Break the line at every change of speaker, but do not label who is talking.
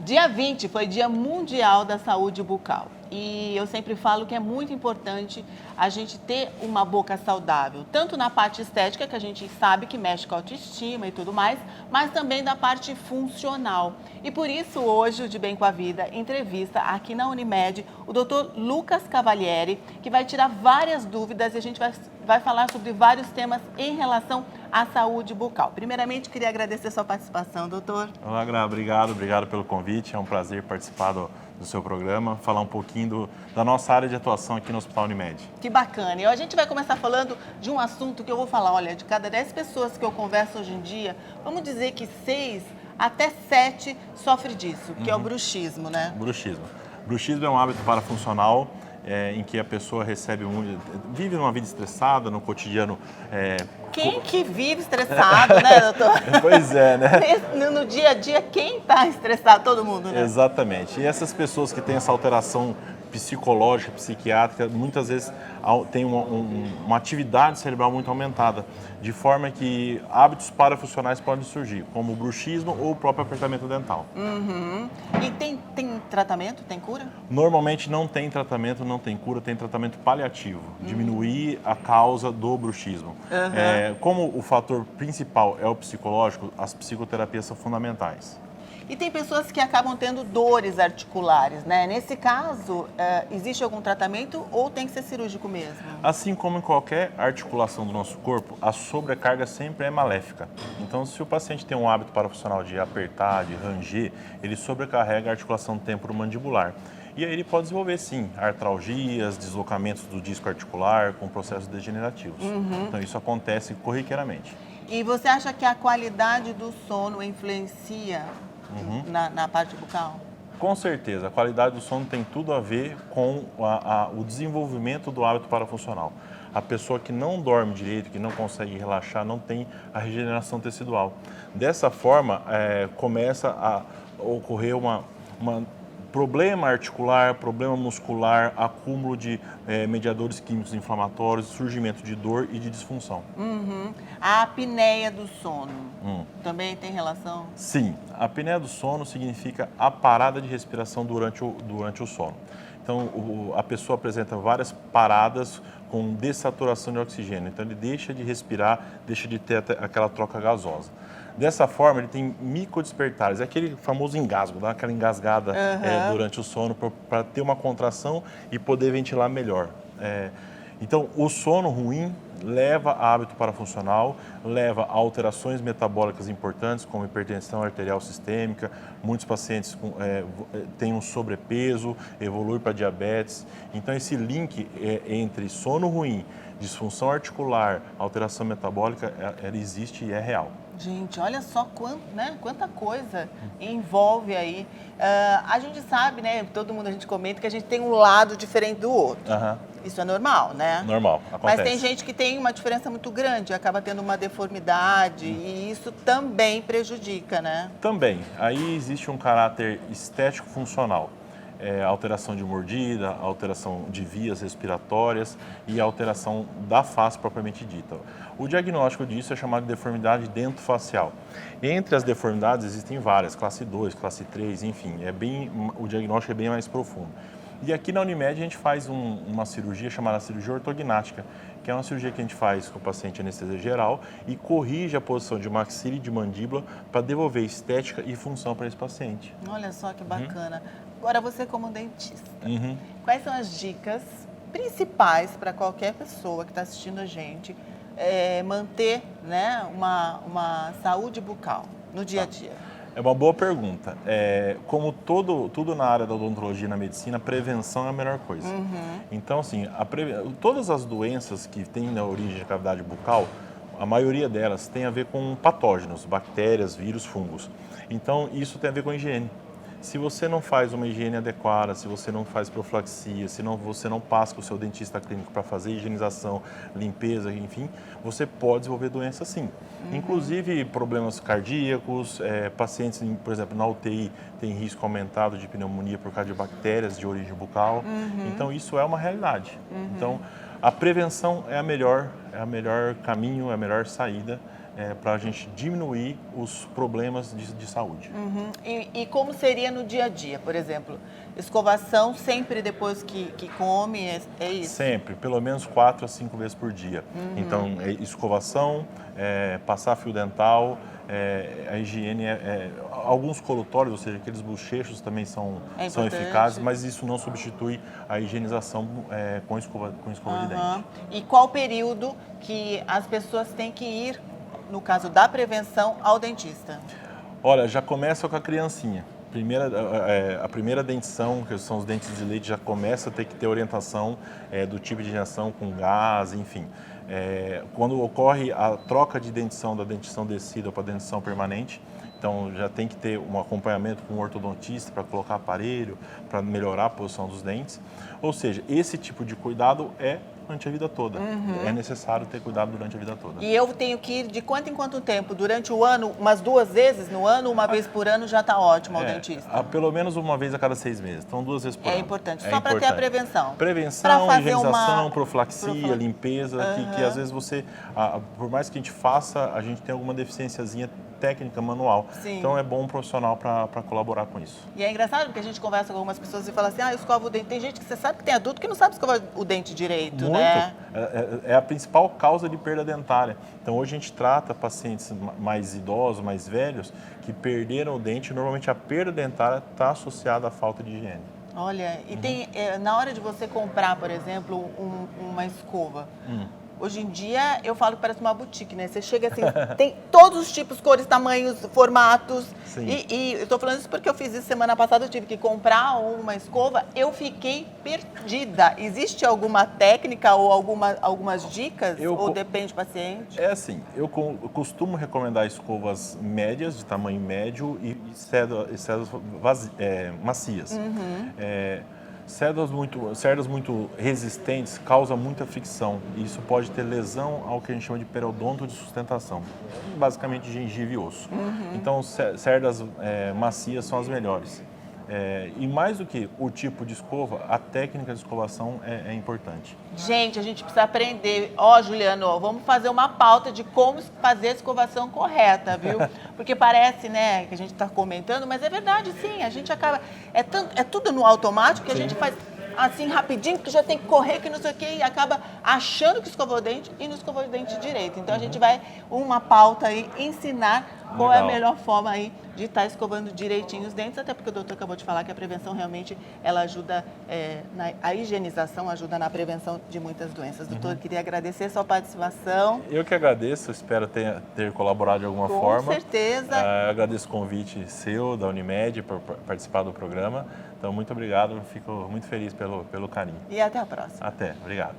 Dia 20 foi Dia Mundial da Saúde Bucal. E eu sempre falo que é muito importante a gente ter uma boca saudável, tanto na parte estética, que a gente sabe que mexe com a autoestima e tudo mais, mas também da parte funcional. E por isso, hoje, o De Bem com a Vida entrevista aqui na Unimed o Dr. Lucas Cavalieri, que vai tirar várias dúvidas e a gente vai falar sobre vários temas em relação à saúde bucal. Primeiramente, queria agradecer a sua participação, doutor.
Olá, Gra, obrigado pelo convite. É um prazer participar do seu programa, falar um pouquinho da nossa área de atuação aqui no Hospital Unimed.
Que bacana. E a gente vai começar falando de um assunto que eu vou falar, olha, de cada 10 pessoas que eu converso hoje em dia, vamos dizer que 6 até 7 sofrem disso, que é o bruxismo, né?
Bruxismo. Bruxismo é um hábito parafuncional em que a pessoa vive numa vida estressada, no cotidiano.
Quem que vive estressado, né, doutor?
Pois é, né?
No dia a dia, quem está estressado? Todo mundo, né?
Exatamente. E essas pessoas que têm essa alteração psicológica, psiquiátrica, muitas vezes têm uma atividade cerebral muito aumentada, de forma que hábitos parafuncionais podem surgir, como o bruxismo ou o próprio apertamento dental.
Uhum. E tem tratamento? Tem cura?
Normalmente não tem tratamento, não tem cura, tem tratamento paliativo, diminuir a causa do bruxismo. Como o fator principal é o psicológico, as psicoterapias são fundamentais.
E tem pessoas que acabam tendo dores articulares, né? Nesse caso, existe algum tratamento ou tem que ser cirúrgico mesmo?
Assim como em qualquer articulação do nosso corpo, a sobrecarga sempre é maléfica. Então, se o paciente tem um hábito parafuncional de apertar, de ranger, ele sobrecarrega a articulação temporomandibular. E aí ele pode desenvolver, sim, artralgias, deslocamentos do disco articular com processos degenerativos. Então, isso acontece corriqueiramente.
E você acha que a qualidade do sono influencia na parte bucal?
Com certeza, a qualidade do sono tem tudo a ver com o desenvolvimento do hábito parafuncional. A pessoa que não dorme direito, que não consegue relaxar, não tem a regeneração tecidual. Dessa forma, começa a ocorrer problema articular, problema muscular, acúmulo de mediadores químicos inflamatórios, surgimento de dor e de disfunção.
A apneia do sono também tem relação?
Sim, a apneia do sono significa a parada de respiração durante o sono. Então, a pessoa apresenta várias paradas com dessaturação de oxigênio. Então, ele deixa de respirar, deixa de ter aquela troca gasosa. Dessa forma, ele tem microdespertares, é aquele famoso engasgo, dá aquela engasgada durante o sono para ter uma contração e poder ventilar melhor. Então, o sono ruim leva a hábito parafuncional, leva a alterações metabólicas importantes, como hipertensão arterial sistêmica. Muitos pacientes têm um sobrepeso, evoluem para diabetes. Então, esse link entre sono ruim, disfunção articular, alteração metabólica, ela existe e é real.
Gente, olha só quanta coisa envolve aí. A gente sabe, né? Todo mundo a gente comenta que a gente tem um lado diferente do outro. Isso é normal, né?
Normal, acontece.
Mas tem gente que tem uma diferença muito grande, acaba tendo uma deformidade e isso também prejudica, né?
Também. Aí existe um caráter estético-funcional. Alteração de mordida, alteração de vias respiratórias e alteração da face propriamente dita. O diagnóstico disso é chamado de deformidade dentofacial. Entre as deformidades existem várias, classe 2, classe 3, enfim, o diagnóstico é bem mais profundo. E aqui na Unimed a gente faz uma cirurgia chamada cirurgia ortognática, que é uma cirurgia que a gente faz com o paciente anestesia geral e corrige a posição de maxila e de mandíbula para devolver estética e função para esse paciente.
Olha só que bacana. Agora você como dentista, quais são as dicas principais para qualquer pessoa que está assistindo a gente manter, né, uma saúde bucal no dia a dia?
É uma boa pergunta. Como tudo na área da odontologia e na medicina, prevenção é a melhor coisa. Então, assim, todas as doenças que têm na origem de cavidade bucal, a maioria delas tem a ver com patógenos, bactérias, vírus, fungos. Então, isso tem a ver com higiene. Se você não faz uma higiene adequada, se você não faz profilaxia, se você não passa com o seu dentista clínico para fazer higienização, limpeza, enfim, você pode desenvolver doença sim. Inclusive problemas cardíacos, pacientes, por exemplo, na UTI tem risco aumentado de pneumonia por causa de bactérias de origem bucal. Então isso é uma realidade. Então a prevenção é a melhor caminho, é a melhor saída para a gente diminuir os problemas de saúde.
Uhum. E como seria no dia a dia, por exemplo? Escovação sempre depois que come, é isso?
Sempre, pelo menos 4 a 5 vezes por dia. Então, escovação, passar fio dental, a higiene, alguns colutórios, ou seja, aqueles bochechos também são eficazes, mas isso não substitui a higienização com escova de dente.
E qual período que as pessoas têm que ir, no caso da prevenção, ao dentista?
Olha, já começa com a criancinha. A primeira dentição, que são os dentes de leite, já começa a ter que ter orientação do tipo de injeção com gás, enfim. Quando ocorre a troca de dentição da dentição descida para a dentição permanente, então já tem que ter um acompanhamento com o ortodontista para colocar aparelho, para melhorar a posição dos dentes. Ou seja, esse tipo de cuidado é durante a vida toda. É necessário ter cuidado durante a vida toda.
E eu tenho que ir de quanto em quanto tempo? Durante o ano, umas 2 vezes no ano, uma vez por ano já está ótimo ao dentista?
Pelo menos uma vez a cada 6 meses. Então, 2 vezes por ano.
É importante, só para ter a prevenção.
Prevenção, higienização, profilaxia, limpeza, que às vezes você, por mais que a gente faça, a gente tem alguma deficiênciazinha técnica, manual.
Sim.
Então é bom um profissional para colaborar com isso.
E é engraçado porque a gente conversa com algumas pessoas e fala assim, eu escovo o dente. Tem gente que você sabe que tem adulto que não sabe escovar o dente direito, né?
É a principal causa de perda dentária. Então hoje a gente trata pacientes mais idosos, mais velhos, que perderam o dente. Normalmente a perda dentária está associada à falta de higiene.
Olha, e tem, na hora de você comprar, por exemplo, uma escova, hoje em dia, eu falo que parece uma boutique, né? Você chega assim, tem todos os tipos, cores, tamanhos, formatos. E eu tô falando isso porque eu fiz isso semana passada, eu tive que comprar uma escova, eu fiquei perdida. Existe alguma técnica ou algumas dicas? Ou depende do paciente?
É assim, eu costumo recomendar escovas médias, de tamanho médio, e cerdas macias. Cerdas muito resistentes causam muita fricção e isso pode ter lesão ao que a gente chama de periodonto de sustentação, basicamente gengiva e osso. Então, cerdas macias são as melhores. E mais do que o tipo de escova, a técnica de escovação é importante.
Gente, a gente precisa aprender. Juliano, vamos fazer uma pauta de como fazer a escovação correta, viu? Porque parece, né, que a gente está comentando, mas é verdade, sim. A gente acaba... É tudo no automático que a gente faz assim rapidinho, porque já tem que correr, que não sei o quê, e acaba achando que escovou o dente e não escovou o dente direito. Então, a gente vai, uma pauta aí, ensinar qual é a melhor forma aí de estar escovando direitinho os dentes, até porque o doutor acabou de falar que a prevenção realmente, ela ajuda, a higienização ajuda na prevenção de muitas doenças. Doutor, queria agradecer a sua participação.
Eu que agradeço, espero ter colaborado de alguma forma.
Com certeza.
Agradeço o convite seu, da Unimed, por participar do programa. Então, muito obrigado, fico muito feliz pelo carinho.
E até a próxima.
Até, obrigado.